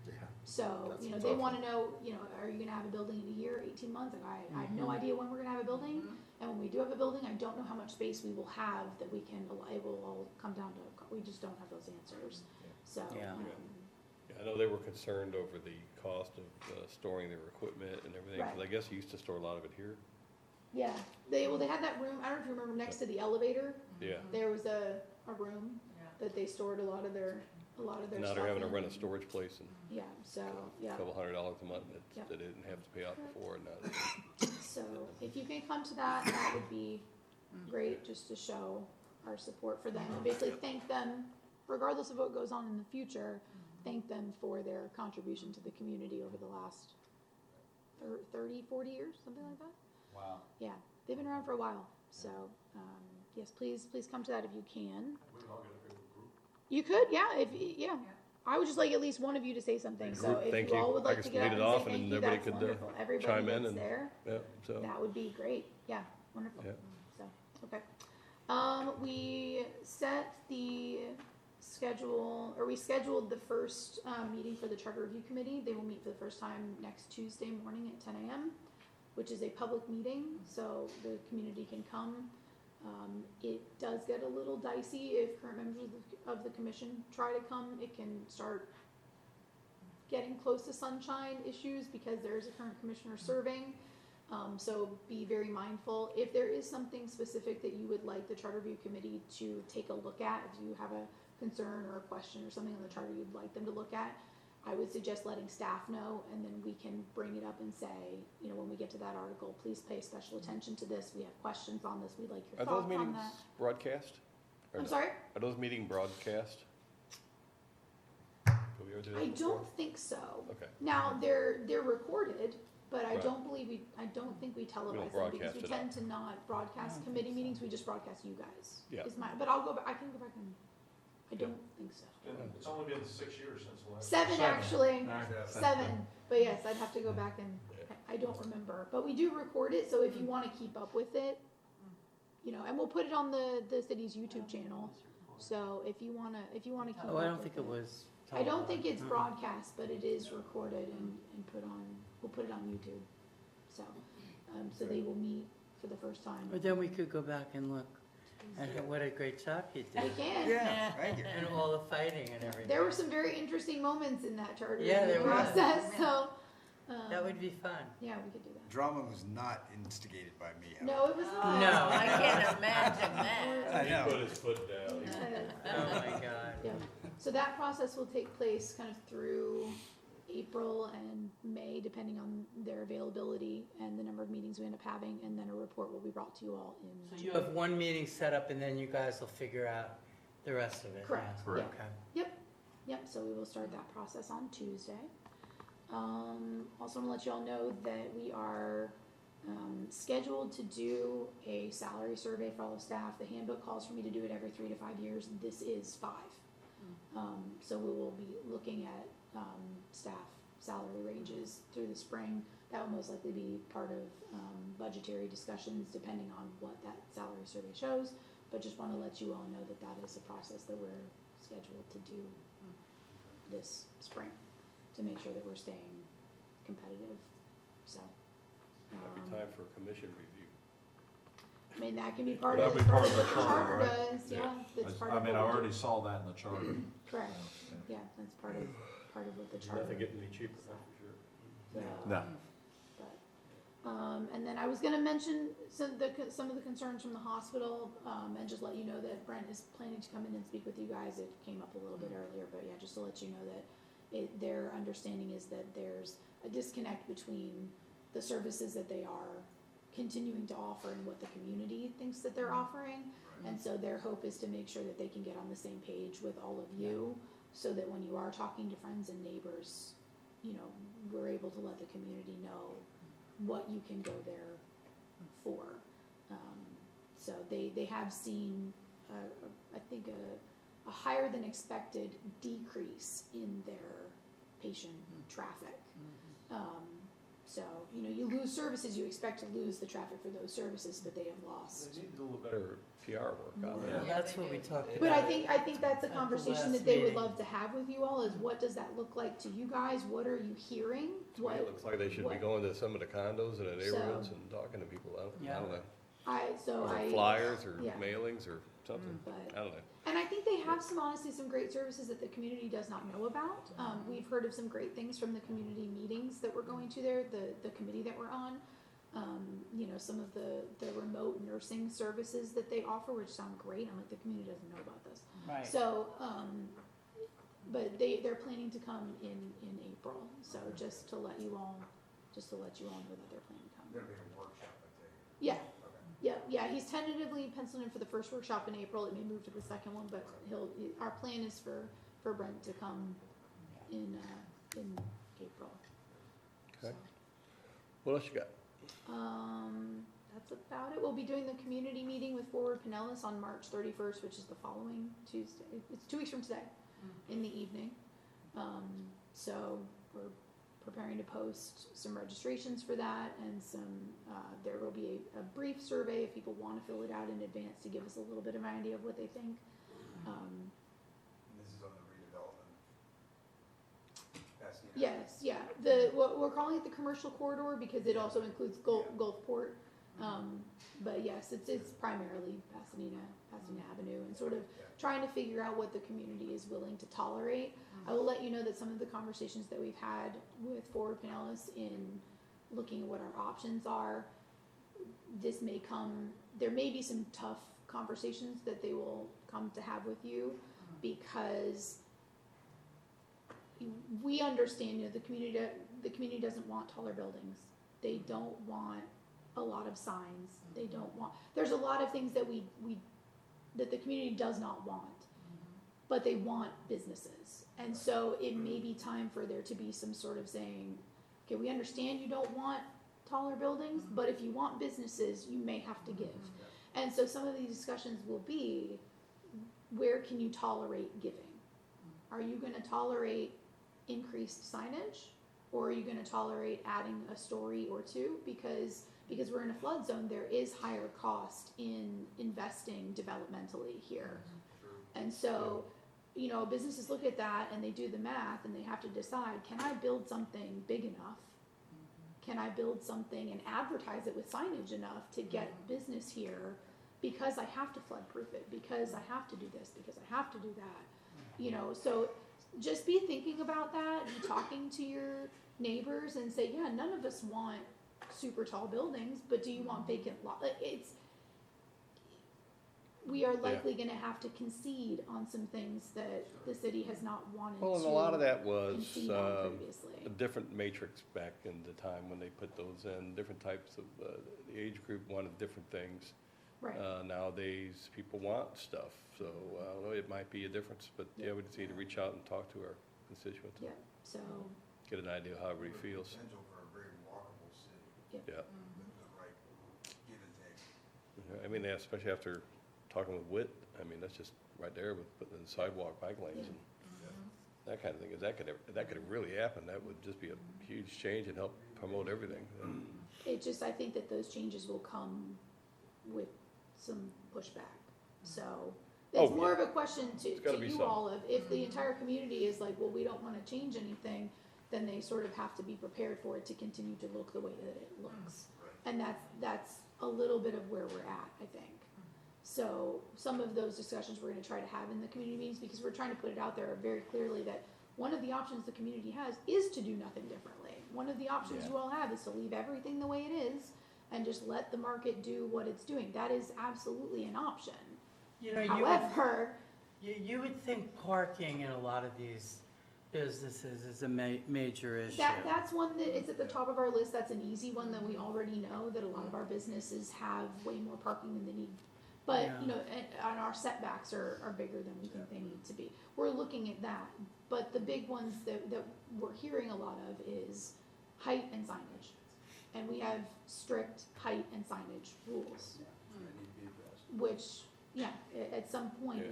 Yeah. So, That's a they tough wanna know, are you gonna have a building in a year, 18 months? Like, I have no idea when we're gonna have a building. And when we do have a building, I don't know how much space we will have that we can, it will all come down to, we just don't have those answers. So, Yeah. Yeah, I know they were concerned over the cost of storing their equipment and everything, because I guess you used to store a lot of it here. yeah, they had that room, I don't know if you remember, next to the elevator, Yeah. there was a room that they stored a lot of their Now stuff they're having to in. rent a storage place and Yeah, so, a yeah, couple $100 a month Yep. that they didn't have to pay out before, and now. so if you can come to that would be great, just to show our support for them, and basically thank them, regardless of what goes on in the future, thank them for their contribution to the community over the last 30, 40 years, something like that. Wow. Yeah, they've been around for a while, so, yes, please come to that if you can. You could, yeah, I would just like at least one of you to say something, so if Thank you all you. would I like can to get read up it and off say and thank you, everybody that's could, wonderful. Everybody chime in that's and- there, Yeah, so, that would be great, yeah, wonderful. Yeah. So, okay. We set the schedule, or we scheduled the first, meeting for the Charter Review Committee. They will meet for the first time next Tuesday morning at 10 a.m., which is a public meeting, so the community can come. It does get a little dicey if current members of the commission try to come. It can start getting close to sunshine issues because there is a current commissioner serving. So be very mindful. If there is something specific that you would like the Charter Review Committee to take a look at, if you have a concern or a question or something on the charter you'd like them to look at, I would suggest letting staff know, and then we can bring it up and say, you know, when we get to that article, please pay special attention to this. We have questions on this. We'd like your are those thoughts on meetings that. broadcast? Or I'm no? sorry? Are those meeting broadcast? Have we ever do that I before? don't think so. Okay. Now, they're recorded, but I Right. don't think we televise them because broadcast we it tend to not broadcast committee meetings, we just broadcast you guys. Yeah. But I'll go back, I can go back and, I don't think so. It's only been 6 years since the last. Seven, actually, Okay. 7, but yes, I'd have to go back and, I don't remember, but we do record it, so if you wanna keep up with it, you know, and we'll put it on the city's YouTube channel, so if you wanna keep up with it. Oh, I don't think it was. I don't think it's broadcast, but it is recorded and put on, we'll put it on YouTube, so, so they will meet for the first time. But then we could go back and look at what a great job you We did. can. Yeah, thank you. And all the fighting and everything. There were some very interesting moments in that charter Yeah, review there was. process, so, That would be fun. yeah, we could do that. Drama was not instigated by me. No, it was not. No. I can't imagine that. I know. He put his foot down. Oh, my God. Yeah, so that process will take place kind of through April and May, depending on their availability and the number of meetings we end up having, and then a report will be brought to you all in So you June. have one meeting set up and then you guys will figure out the rest of it. Correct. yeah? Correct. Okay. Yep, so we will start that process on Tuesday. Also want to let you all know that we are scheduled to do a salary survey for all the staff. The handbook calls for me to do it every 3 to 5 years. This is 5. So we will be looking at staff salary ranges through the spring. That will most likely be part of budgetary discussions depending on what that salary survey shows. But just want to let you all know that that is a process that we're scheduled to do this spring to make sure that we're staying competitive. So, Might be time for a commission review. I mean, that can be part That'd of, be it's part part of of the what the charter, charter right? does, yeah. That's part I of mean, I what we do. already saw that in the charter. Correct, yeah, that's part of what the charter. Nothing getting any cheaper, that's for sure. Yeah. No. But, and then I was gonna mention some of the concerns from the hospital, and just let you know that Brent is planning to come in and speak with you guys. It came up a little bit earlier, but yeah, just to let you know that their understanding is that there's a disconnect between the services that they are continuing to offer and what the community thinks that they're offering. And so their hope is to make sure that they can get on the same page with all of you, so that when you are talking to friends and neighbors, you know, we're able to let the community know what you can go there for. So they have seen, I think, a higher than expected decrease in their patient traffic. So, you know, you lose services, you expect to lose the traffic for those services, but they have lost. They need to do a little better PR work on Well, that. that's what we talked about. But I think that's a the conversation last that they would meeting. love to have with you all, is what does that look like to you guys? What are you hearing? To me, it looks like they should be what- going to some of the condos in the So- neighborhoods and talking to people. I don't know. Or flyers or yeah. mailings or something. But, I don't know. and I think they have honestly, some great services that the community does not know about. We've heard of some great things from the community meetings that we're going to there, the committee that we're on. You know, some of the remote nursing services that they offer, which sound great. I'm like, the community doesn't know about this. Right. So, but they're planning to come in April. So just to let you all know that they're planning to come. There'll be a workshop, I think. Yeah. Yeah, he's tentatively penciled in for the first workshop in April. It may move to the second one, but our plan is for Brent to come in April. Okay. What else you got? That's about it. We'll be doing the community meeting with Forward Pinellas on March 31st, which is the following Tuesday. It's 2 weeks from today, in the evening. So we're preparing to post some registrations for that, and there will be a brief survey if people want to fill it out in advance to give us a little bit of an idea of what they think. And this is on the redevelopment. Pasadena. Yes, yeah. We're calling it the commercial corridor because it also includes Gulfport. But yes, it's primarily Pasadena Avenue, and sort of trying to figure out what the community is willing to tolerate. I will let you know that some of the conversations that we've had with Forward Pinellas in looking at what our options are, there may be some tough conversations that they will come to have with you, because we understand, the community doesn't want taller buildings. They don't want a lot of signs. They don't want, there's a lot of things that that the community does not want, but they want businesses. And so it may be time for there to be some sort of saying, okay, we understand you don't want taller buildings, but if you want businesses, you may have to give. And so some of these discussions will be, where can you tolerate giving? Are you going to tolerate increased signage, or are you going to tolerate adding a story or two? Because we're in a flood zone, there is higher cost in investing developmentally here. And so, businesses look at that and they do the math and they have to decide, can I build something big enough? Can I build something and advertise it with signage enough to get business here, because I have to flood proof it, because I have to do this, because I have to do that? So just be thinking about that, be talking to your neighbors and say, yeah, none of us want super tall buildings, but do you want vacant lot? We are likely going to have to concede on some things that the city has not wanted to. Well, and a lot of that was concede on previously. a different matrix back in the time when they put those in, different types of, the age group wanted different things. Right. Nowadays, people want stuff, so I don't know, it might be a difference, but yeah, we just need to reach out and talk to our constituents. Yeah, so, Get an idea of how everybody feels. Potential for a very walkable city. Yeah. With the right give and take. I mean, especially after talking with Witt, I mean, that's just right there with putting in sidewalk bike lanes and that kind of thing. If that could really happen, that would just be a huge change and help promote everything. I think that those changes will come with some pushback. So it's more of a question to you some. all of, if the entire community is like, well, we don't want to change anything, then they sort of have to be prepared for it to continue to look the way that it looks. And that's a little bit of where we're at, I think. So some of those discussions we're going to try to have in the community meetings, because we're trying to put it out there very clearly that one of the options the community has is to do nothing differently. One of the options you all have is to leave everything the way it is and just let the market do what it's doing. That is absolutely an option. However, You would think parking in a lot of these businesses is a major issue. that's one that is at the top of our list. That's an easy one that we already know that a lot of our businesses have way more parking than they need. But, and our setbacks are bigger than we think they need to be. We're looking at that. But the big ones that we're hearing a lot of is height and signage. And we have strict height and signage rules, which, at some point,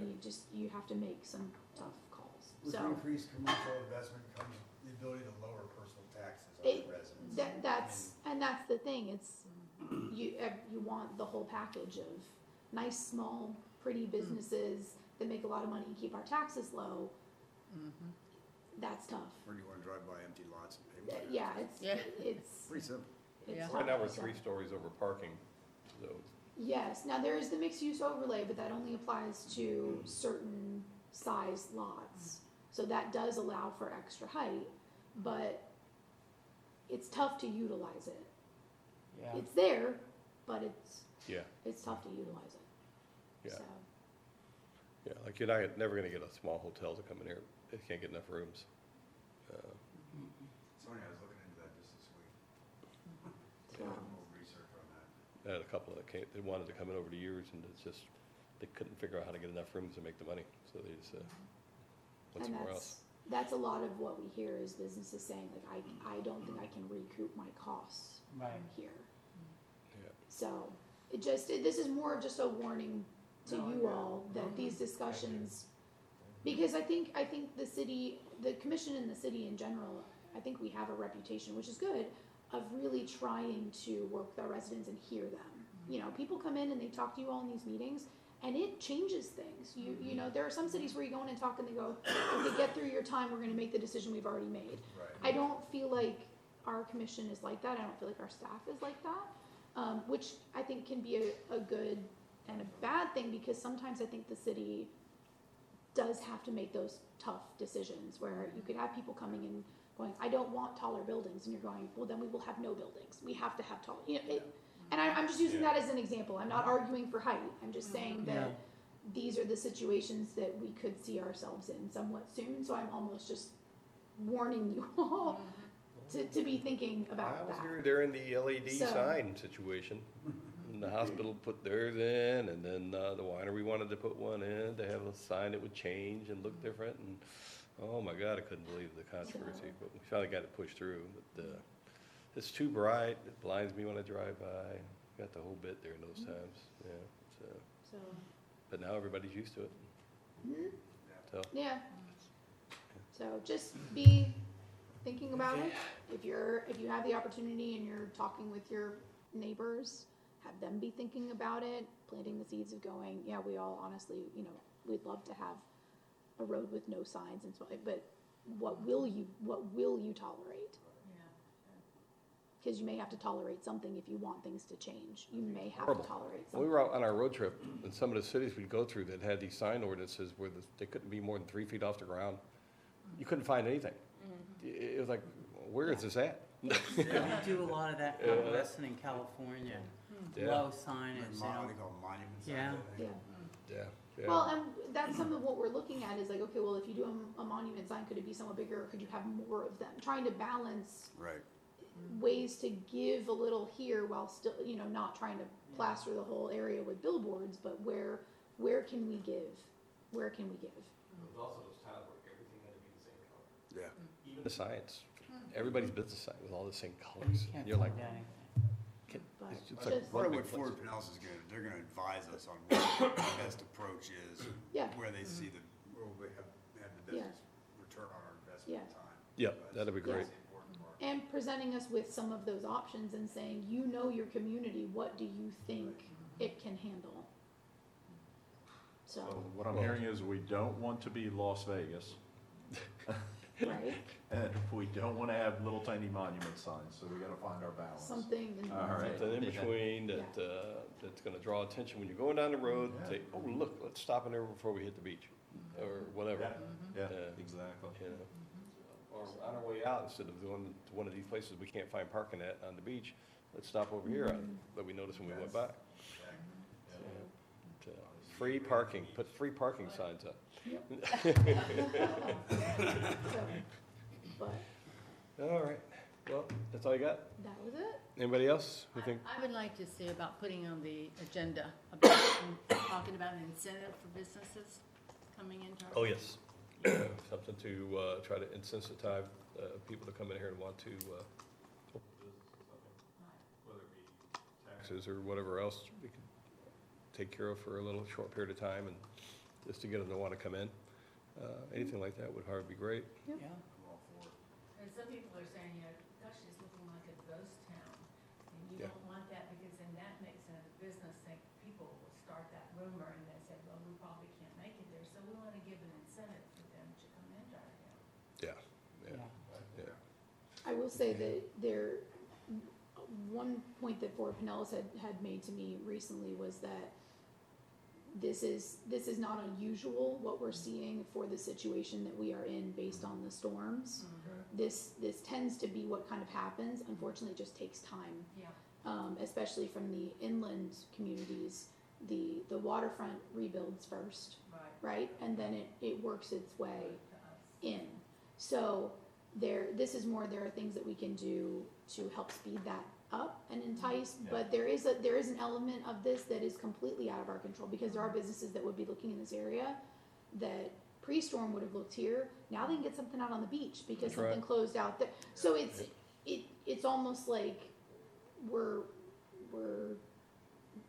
you have to make some tough calls. With So increased commercial investment comes the ability to lower personal taxes on the residents. that's the thing. It's you want the whole package of nice, small, pretty businesses that make a lot of money and keep our taxes low. That's tough. Or do you want to drive by empty lots and pay? Yeah, it's Pretty simple. it's Right now, we're tough, 3 so. stories over parking, so. Yes, now there is the mixed use overlay, but that only applies to certain size lots. So that does allow for extra height, but it's tough to utilize it. Yeah. It's there, but Yeah, it's tough to utilize it. Yeah. So, yeah, like you're never gonna get a small hotel to come in here, they can't get enough rooms. Sonia, I was looking into that just this week. so, A little research on that. I had a couple that they wanted to come in over the years, and it's just, they couldn't figure out how to get enough rooms to make the money, so they just, went and somewhere else. that's a lot of what we hear is businesses saying, like, I don't think I can recoup my costs Right. here. Yeah. So this is more of just a warning to you all that these discussions Because I think the city, the commission and the city in general, I think we have a reputation, which is good, of really trying to work with our residents and hear them. You know, people come in and they talk to you all in these meetings, and it changes things. You know, there are some cities where you go in and talk and they go, okay, get through your time, we're gonna make the decision we've already made. Right. I don't feel like our commission is like that, I don't feel like our staff is like that, which I think can be a good and a bad thing, because sometimes I think the city does have to make those tough decisions, where you could have people coming in going, I don't want taller buildings, and you're going, well, then we will have no buildings, we have to have tall, you know, and I'm just using that as an example, I'm not arguing for height, I'm just saying that Yeah. these are the situations that we could see ourselves in somewhat soon, so I'm almost just warning you all to be thinking about I was that. here, they're in the LED So- sign situation. And the hospital put theirs in, and then the winery wanted to put one in, to have a sign that would change and look different, and, oh my God, I couldn't believe the controversy, but we finally got it pushed through. But it's too bright, it blinds me when I drive by, got the whole bit during those times, yeah, so, So, but now everybody's used to it, so. yeah. So just be thinking about it. If you have the opportunity and you're talking with your neighbors, have them be thinking about it, planting the seeds of going, yeah, we all honestly, you know, we'd love to have a road with no signs and so, but what will you tolerate? Because you may have to tolerate something if you want things to change. You may have Horrible. to tolerate We something. were out on our road trip, and some of the cities we'd go through that had these sign ordinances where they couldn't be more than 3 feet off the ground. You couldn't find anything. It was like, where is this at? Yeah, we do a lot of that out west and in California, Yeah. low signage, They call them monument signs, Yeah. I think. Yeah. Yeah, Well, and that's some of what we're looking at is like, okay, well, if you do a monument sign, could it be somewhat bigger, or could you have more of them? Trying to balance Right. ways to give a little here while still, you know, not trying to plaster the whole area with billboards, but where can we give? Where can we give? There's also those towns where everything had to be the same color. Yeah. Even the signs, everybody's business sign was all the same You colors. can't You're like, find anything. But it's just just- like Part of one what big place. Ford Pinellas is gonna, they're gonna advise us on what the best approach is, Yeah. where they see where we have the Yeah. best return on our investment Yeah. time. Yeah, That's- that'd be great. That's the important part. And presenting us with some of those options and saying, you know your community, what do you think it can handle? So So, what I'm hearing is we don't want to be Las Vegas, right, and we don't want to have little tiny monument signs, so we gotta find our balance. something in All right. Something in between that's gonna draw attention when you're going down the road, Yeah. say, oh, look, let's stop in there before we hit the beach, or whatever. Yeah, Yeah. exactly. You know, or on our way out, instead of going to one of these places we can't find parking at on the beach, let's stop over here, that we noticed when we went by. So, free parking, put free parking signs up. so, but All right, well, that's all you got? that was it. Anybody else? We think, I would like to see about putting on the agenda, about talking about an incentive for businesses coming into our. oh, yes, something to, try to incentivize, people to come in here and want to, open business or something. Whether it be taxes or whatever else we can take care of for a little short period of time, and just to get them to want to come in. Anything like that would hardly be great. Yeah. And some people are saying, you know, gosh, it's looking like a ghost town. And you Yeah. don't want that because then that makes a business think, people will start that rumor and they say, well, we probably can't make it there. So we want to give an incentive for them to come into our town. Yeah, yeah, Yeah. yeah. I will say that one point that Fort Pinellas had made to me recently was that this is not unusual what we're seeing for the situation that we are in based on the storms. This tends to be what kind of happens. Unfortunately, it just takes time. Yeah. Especially from the inland communities, the waterfront rebuilds first, right? And then it works its way in. So there are things that we can do to help speed that up and entice, but there is an element of this that is completely out of our control, because there are businesses that would be looking in this area that pre-storm would have looked here. Now they can get something out on the beach because That's something right. closed out there. So it's almost like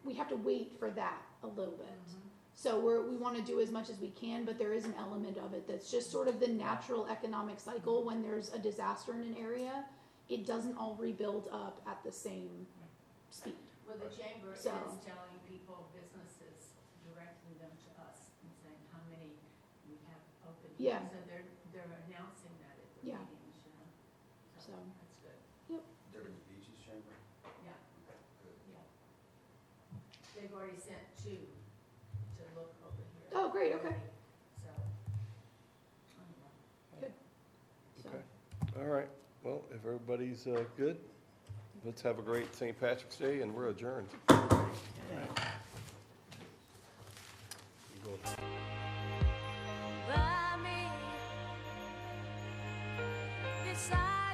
we have to wait for that a little bit. So we want to do as much as we can, but there is an element of it that's just sort of the natural economic cycle. When there's a disaster in an area, it doesn't all rebuild up at the same speed. Well, the chamber So- is telling people, businesses, directing them to us and saying how many we have open. Yeah. So they're announcing that at the Yeah. meetings, you know? So- That's good, Durban Beaches Chamber? yeah, Good. yeah. They've already sent two to look over here. Oh, great, okay. already. So, anyway. So, Okay. All right, well, if everybody's good, let's have a great St. Patrick's Day, and we're adjourned.